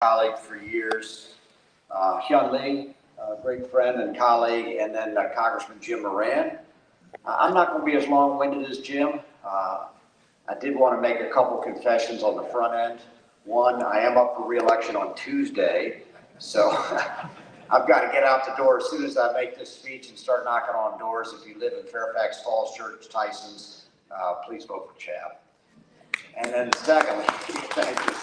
colleague for years, Hyun Lee, a great friend and colleague, and then Congressman Jim Moran. I'm not going to be as long-winded as Jim. I did want to make a couple confessions on the front end. One, I am up for re-election on Tuesday, so I've got to get out the door as soon as I make this speech and start knocking on doors. If you live in Fairfax Falls, Church, Tysons, please vote for Chap. And then secondly, thank you.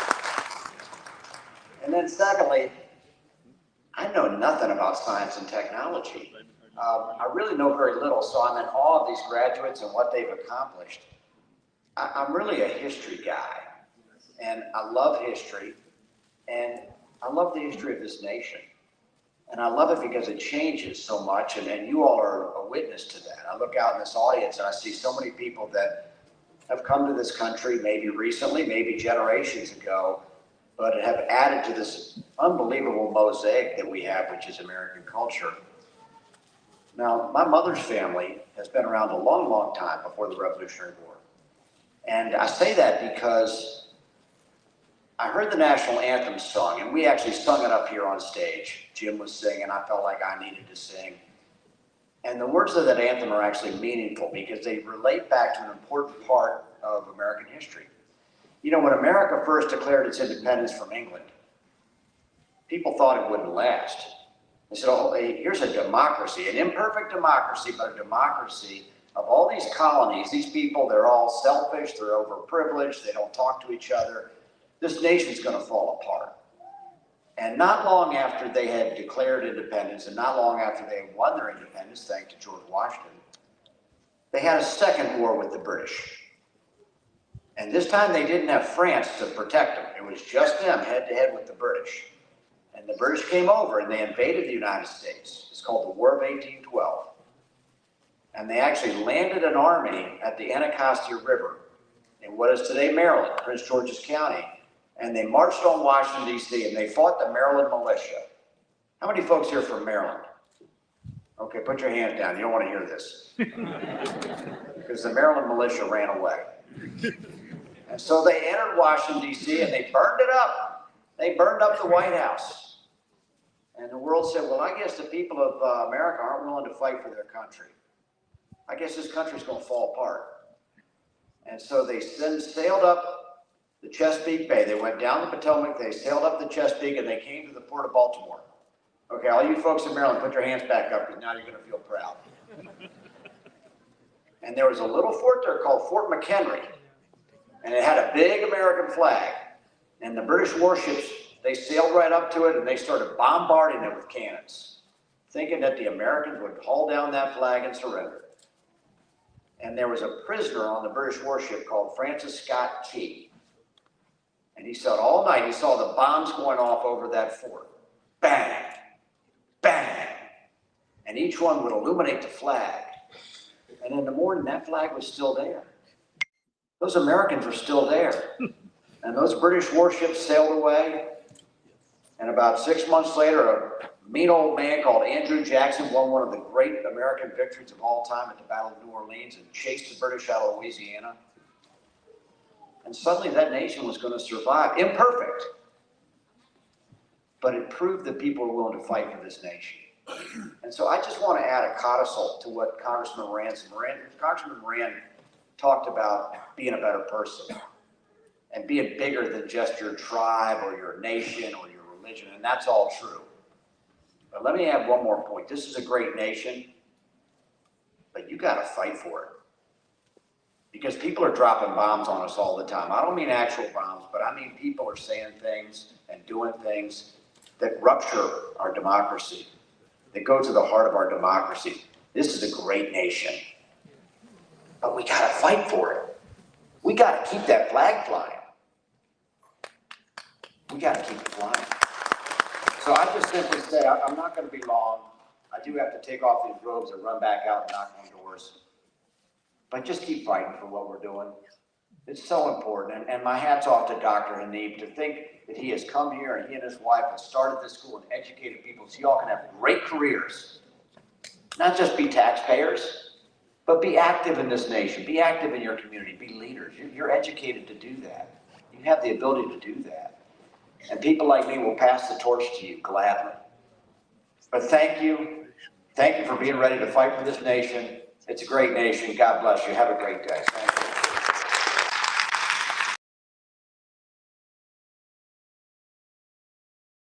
And then secondly, I know nothing about science and technology. I really know very little, so I'm in awe of these graduates and what they've accomplished. I'm really a history guy, and I love history, and I love the history of this nation. And I love it because it changes so much, and you all are a witness to that. I look out in this audience and I see so many people that have come to this country maybe recently, maybe generations ago, but have added to this unbelievable mosaic that we have, which is American culture. Now, my mother's family has been around a long, long time before the Revolutionary War. And I say that because I heard the national anthem sung, and we actually sung it up here on stage. Jim was singing, I felt like I needed to sing. And the words of that anthem are actually meaningful because they relate back to an important part of American history. You know, when America first declared its independence from England, people thought it wouldn't last. They said, oh, hey, here's a democracy, an imperfect democracy, but a democracy of all these colonies. These people, they're all selfish, they're overprivileged, they don't talk to each other. This nation's going to fall apart. And not long after they had declared independence, and not long after they had won their independence, thanks to George Washington, they had a second war with the British. And this time they didn't have France to protect them. It was just them head to head with the British. And the British came over and they invaded the United States. It's called the War of 1812. And they actually landed an army at the Anacostia River in what is today Maryland, Prince George's County. And they marched on Washington, D.C., and they fought the Maryland militia. How many folks here from Maryland? Okay, put your hands down. You don't want to hear this. Because the Maryland militia ran away. And so they entered Washington, D.C., and they burned it up. They burned up the White House. And the world said, well, I guess the people of America aren't willing to fight for their country. I guess this country's going to fall apart. And so they then sailed up the Chesapeake Bay. They went down the Potomac, they sailed up the Chesapeake, and they came to the port of Baltimore. Okay, all you folks in Maryland, put your hands back up, because now you're going to feel proud. And there was a little fort there called Fort McHenry. And it had a big American flag. And the British warships, they sailed right up to it and they started bombarding it with cannons, thinking that the Americans would haul down that flag and surrender. And there was a prisoner on the British warship called Francis Scott Key. And he said all night, he saw the bombs going off over that fort. Bang, bang. And each one would illuminate the flag. And in the morning, that flag was still there. Those Americans were still there. And those British warships sailed away. And about 6 months later, a mean old man called Andrew Jackson won one of the great American victories of all time at the Battle of New Orleans and chased the British out of Louisiana. And suddenly that nation was going to survive. Imperfect. But it proved that people were willing to fight for this nation. And so I just want to add a codicil to what Congressman Moran talked about being a better person and being bigger than just your tribe or your nation or your religion, and that's all true. But let me add one more point. This is a great nation, but you got to fight for it. Because people are dropping bombs on us all the time. I don't mean actual bombs, but I mean people are saying things and doing things that rupture our democracy, that go to the heart of our democracy. This is a great nation. But we got to fight for it. We got to keep that flag flying. We got to keep it flying. So I just simply say, I'm not going to be long. I do have to take off these robes and run back out and knock on doors. But just keep fighting for what we're doing. It's so important. And my hat's off to Dr. Hanib to think that he has come here and he and his wife have started this school and educated people so y'all can have great careers. Not just be taxpayers, but be active in this nation. Be active in your community. Be leaders. You're educated to do that. You have the ability to do that. And people like me will pass the torch to you gladly. But thank you. Thank you for being ready to fight for this nation. It's a great nation. God bless you. Have a great day. Thank you.